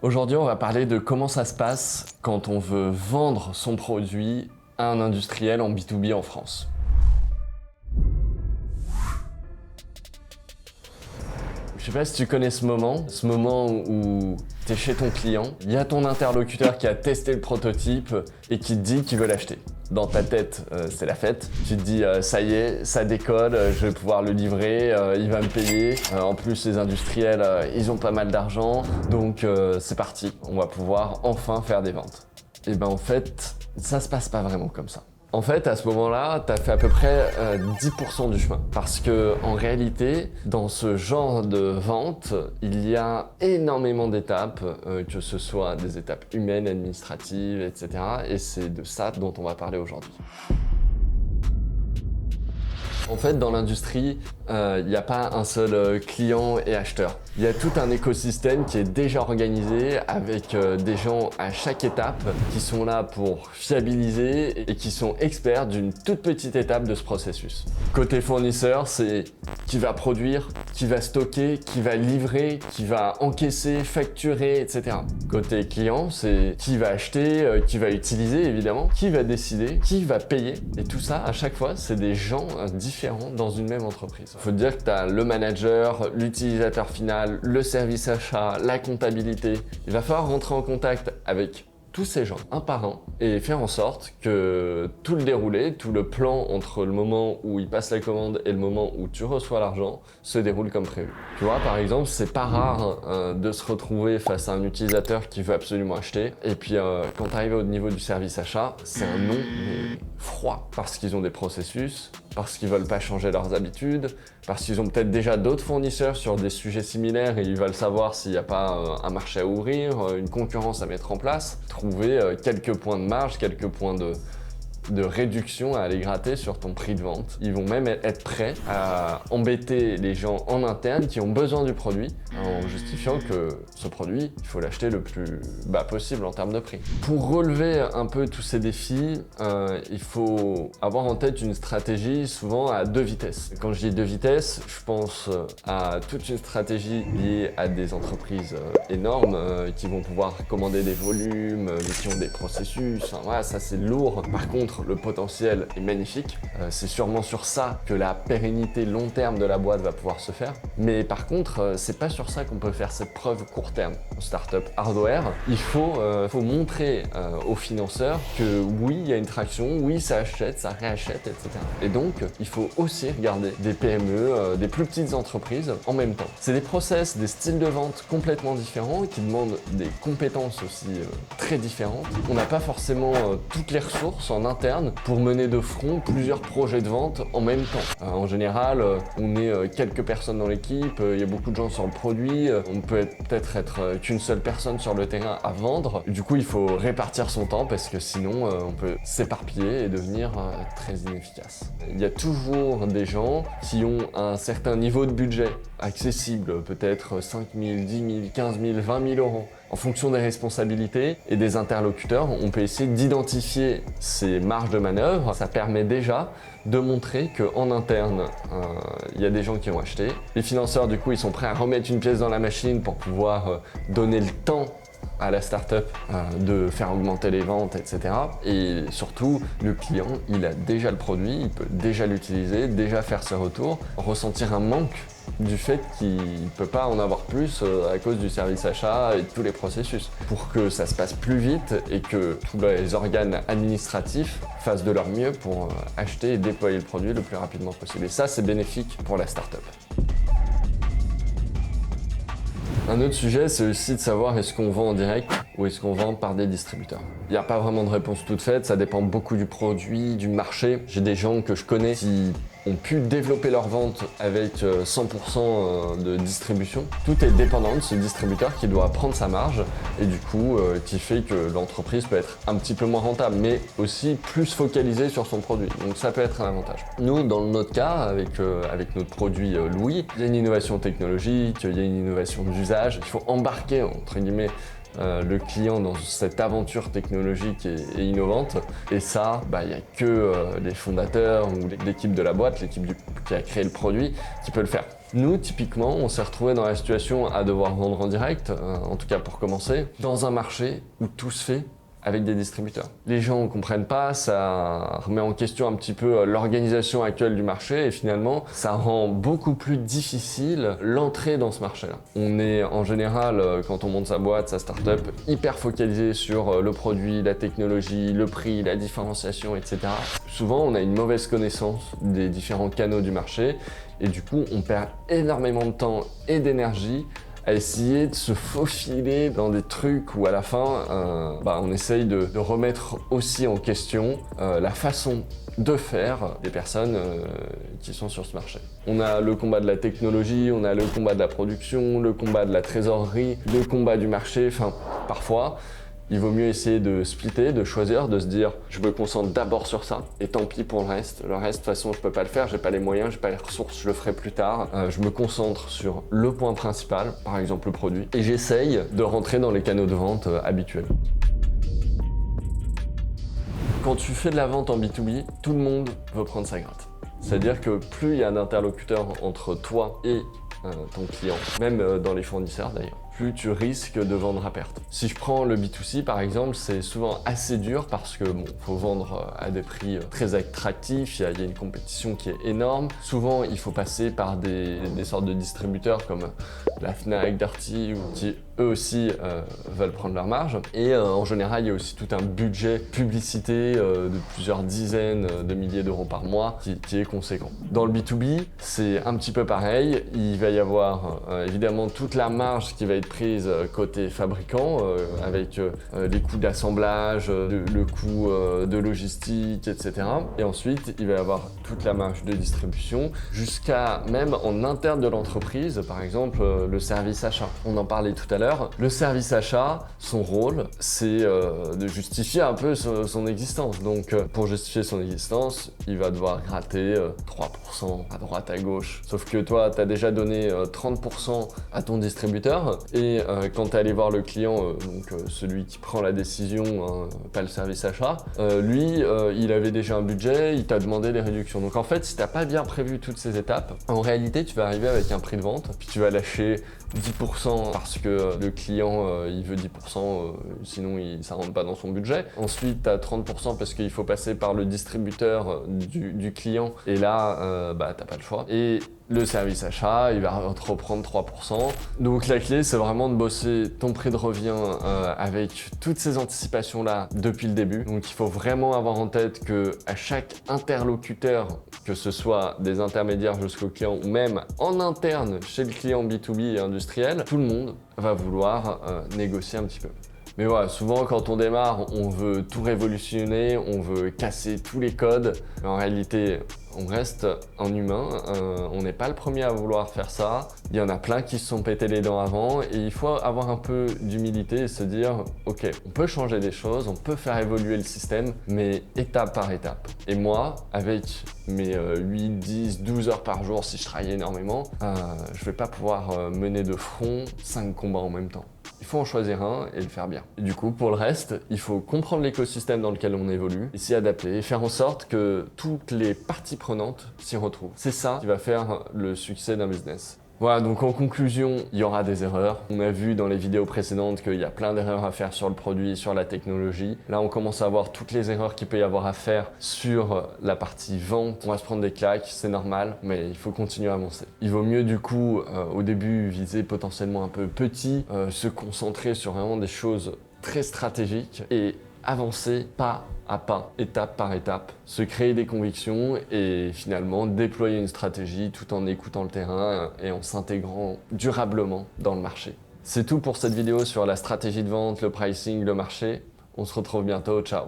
Aujourd'hui, on va parler de comment ça se passe quand on veut vendre son produit à un industriel en B2B en France. Je sais pas si tu connais ce moment où tu es chez ton client, il y a ton interlocuteur qui a testé le prototype et qui te dit qu'il veut l'acheter. Dans ta tête, c'est la fête. Tu te dis, ça y est, ça décolle, je vais pouvoir le livrer, il va me payer. En plus, les industriels, ils ont pas mal d'argent, donc c'est parti. On va pouvoir enfin faire des ventes. Et ben en fait, ça se passe pas vraiment comme ça. En fait, à ce moment-là, tu as fait à peu près 10% du chemin. Parce que en réalité, dans ce genre de vente, il y a énormément d'étapes, que ce soit des étapes humaines, administratives, etc. Et c'est de ça dont on va parler aujourd'hui. En fait, dans l'industrie, il n'y a pas un seul client et acheteur. Il y a tout un écosystème qui est déjà organisé avec des gens à chaque étape qui sont là pour fiabiliser et qui sont experts d'une toute petite étape de ce processus. Côté fournisseur, c'est qui va produire, qui va stocker, qui va livrer, qui va encaisser, facturer, etc. Côté client, c'est qui va acheter, qui va utiliser évidemment, qui va décider, qui va payer. Et tout ça, à chaque fois, c'est des gens différents dans une même entreprise. Il faut te dire que tu as le manager, l'utilisateur final, le service achat, la comptabilité. Il va falloir rentrer en contact avec tous ces gens, un par un, et faire en sorte que tout le déroulé, tout le plan entre le moment où il passe la commande et le moment où tu reçois l'argent se déroule comme prévu. Tu vois, par exemple, c'est pas rare de se retrouver face à un utilisateur qui veut absolument acheter, et puis quand tu arrives au niveau du service achat, c'est un non, mais froid, parce qu'ils ont des processus, parce qu'ils veulent pas changer leurs habitudes, parce qu'ils ont peut-être déjà d'autres fournisseurs sur des sujets similaires et ils veulent savoir s'il n'y a pas un marché à ouvrir, une concurrence à mettre en place, trouver quelques points de marge, quelques points de réduction à aller gratter sur ton prix de vente. Ils vont même être prêts à embêter les gens en interne qui ont besoin du produit en justifiant que ce produit, il faut l'acheter le plus bas possible en termes de prix. Pour relever un peu tous ces défis, il faut avoir en tête une stratégie souvent à deux vitesses. Quand je dis deux vitesses, je pense à toute une stratégie liée à des entreprises énormes qui vont pouvoir commander des volumes, qui ont des processus. Enfin, voilà, ça c'est lourd. Par contre, le potentiel est magnifique. C'est sûrement sur ça que la pérennité long terme de la boîte va pouvoir se faire. Mais par contre, c'est pas sur ça qu'on peut faire cette preuve court terme. En startup hardware, il faut montrer aux financeurs que oui, il y a une traction, oui, ça achète, ça réachète, etc. Et donc, il faut aussi regarder des PME, des plus petites entreprises en même temps. C'est des process, des styles de vente complètement différents qui demandent des compétences aussi très différentes. On n'a pas forcément toutes les ressources en interne pour mener de front plusieurs projets de vente en même temps. En général, on est quelques personnes dans l'équipe, il y a beaucoup de gens sur le produit, on peut peut-être être qu'une seule personne sur le terrain à vendre. Du coup, il faut répartir son temps parce que sinon, on peut s'éparpiller et devenir très inefficace. Il y a toujours des gens qui ont un certain niveau de budget accessible, peut-être 5 000, 10 000, 15 000, 20 000 euros. En fonction des responsabilités et des interlocuteurs, on peut essayer d'identifier ces marges de manœuvre. Ça permet déjà de montrer qu'en interne, il y a des gens qui ont acheté. Les financeurs, du coup, ils sont prêts à remettre une pièce dans la machine pour pouvoir donner le temps à la startup de faire augmenter les ventes, etc. Et surtout, le client, il a déjà le produit, il peut déjà l'utiliser, déjà faire ses retours, ressentir un manque du fait qu'il ne peut pas en avoir plus à cause du service achat et de tous les processus. Pour que ça se passe plus vite et que tous les organes administratifs fassent de leur mieux pour acheter et déployer le produit le plus rapidement possible. Et ça, c'est bénéfique pour la startup. Un autre sujet, c'est aussi de savoir est-ce qu'on vend en direct ou est-ce qu'on vend par des distributeurs. Il n'y a pas vraiment de réponse toute faite, ça dépend beaucoup du produit, du marché. J'ai des gens que je connais qui ont pu développer leur vente avec 100% de distribution. Tout est dépendant de ce distributeur qui doit prendre sa marge et du coup qui fait que l'entreprise peut être un petit peu moins rentable mais aussi plus focalisée sur son produit. Donc ça peut être un avantage. Nous, dans notre cas, avec notre produit Louis, il y a une innovation technologique, il y a une innovation d'usage. Il faut embarquer entre guillemets le client dans cette aventure technologique et innovante. Et ça, il n'y a que les fondateurs ou l'équipe de la boîte, l'équipe qui a créé le produit, qui peut le faire. Nous, typiquement, on s'est retrouvé dans la situation à devoir vendre en direct, en tout cas pour commencer, dans un marché où tout se fait avec des distributeurs. Les gens ne comprennent pas, ça remet en question un petit peu l'organisation actuelle du marché et finalement, ça rend beaucoup plus difficile l'entrée dans ce marché-là. On est en général, quand on monte sa boîte, sa start-up, hyper focalisé sur le produit, la technologie, le prix, la différenciation, etc. Souvent, on a une mauvaise connaissance des différents canaux du marché et du coup, on perd énormément de temps et d'énergie à essayer de se faufiler dans des trucs où à la fin, on essaye de remettre aussi en question la façon de faire des personnes qui sont sur ce marché. On a le combat de la technologie, on a le combat de la production, le combat de la trésorerie, le combat du marché, enfin parfois, il vaut mieux essayer de splitter, de choisir, de se dire je me concentre d'abord sur ça et tant pis pour le reste. Le reste, de toute façon, je peux pas le faire, j'ai pas les moyens, j'ai pas les ressources, je le ferai plus tard. Je me concentre sur le point principal, par exemple le produit, et j'essaye de rentrer dans les canaux de vente habituels. Quand tu fais de la vente en B2B, tout le monde veut prendre sa gratte. C'est-à-dire que plus il y a d'interlocuteurs entre toi et ton client, même dans les fournisseurs d'ailleurs, plus tu risques de vendre à perte. Si je prends le B2C par exemple, c'est souvent assez dur parce que faut vendre à des prix très attractifs, il y a une compétition qui est énorme. Souvent, il faut passer par des sortes de distributeurs comme la Fnac, Darty, qui eux aussi veulent prendre leur marge. Et en général, il y a aussi tout un budget publicité de plusieurs dizaines de milliers d'euros par mois qui est conséquent. Dans le B2B, c'est un petit peu pareil. Il va y avoir évidemment toute la marge qui va être prise côté fabricant avec les coûts d'assemblage, le coût de logistique, etc. Et ensuite, il va y avoir toute la marge de distribution jusqu'à même en interne de l'entreprise, par exemple le service achat. On en parlait tout à l'heure. Le service achat, son rôle, c'est de justifier un peu son existence. Donc pour justifier son existence, il va devoir gratter 3% à droite, à gauche. Sauf que toi, tu as déjà donné 30% à ton distributeur. Et quand tu es allé voir le client, celui qui prend la décision, pas le service achat, lui, il avait déjà un budget, il t'a demandé des réductions. Donc en fait, si tu n'as pas bien prévu toutes ces étapes, en réalité, tu vas arriver avec un prix de vente, puis tu vas lâcher 10% parce que le client il veut 10%, sinon ça rentre pas dans son budget. Ensuite, tu as 30% parce qu'il faut passer par le distributeur du client et là, t'as pas le choix. Et le service achat, il va te reprendre 3%. Donc la clé, c'est vraiment de bosser ton prix de revient avec toutes ces anticipations-là depuis le début. Donc il faut vraiment avoir en tête que à chaque interlocuteur, que ce soit des intermédiaires jusqu'au client ou même en interne chez le client B2B et industriel, tout le monde va vouloir négocier un petit peu. Mais voilà, souvent quand on démarre, on veut tout révolutionner, on veut casser tous les codes. Mais en réalité, on reste un humain, on n'est pas le premier à vouloir faire ça. Il y en a plein qui se sont pété les dents avant et il faut avoir un peu d'humilité et se dire ok, on peut changer des choses, on peut faire évoluer le système, mais étape par étape. Et moi, avec mes 8, 10, 12 heures par jour, si je travaille énormément, je vais pas pouvoir mener de front 5 combats en même temps. Il faut en choisir un et le faire bien. Et du coup, pour le reste, il faut comprendre l'écosystème dans lequel on évolue et s'y adapter et faire en sorte que toutes les parties prenantes s'y retrouvent. C'est ça qui va faire le succès d'un business. Voilà, donc en conclusion, il y aura des erreurs. On a vu dans les vidéos précédentes qu'il y a plein d'erreurs à faire sur le produit, sur la technologie. Là, on commence à voir toutes les erreurs qu'il peut y avoir à faire sur la partie vente. On va se prendre des claques, c'est normal, mais il faut continuer à avancer. Il vaut mieux du coup, au début, viser potentiellement un peu petit, se concentrer sur vraiment des choses très stratégiques et avancer pas à pas, étape par étape, se créer des convictions et finalement déployer une stratégie tout en écoutant le terrain et en s'intégrant durablement dans le marché. C'est tout pour cette vidéo sur la stratégie de vente, le pricing, le marché. On se retrouve bientôt, ciao!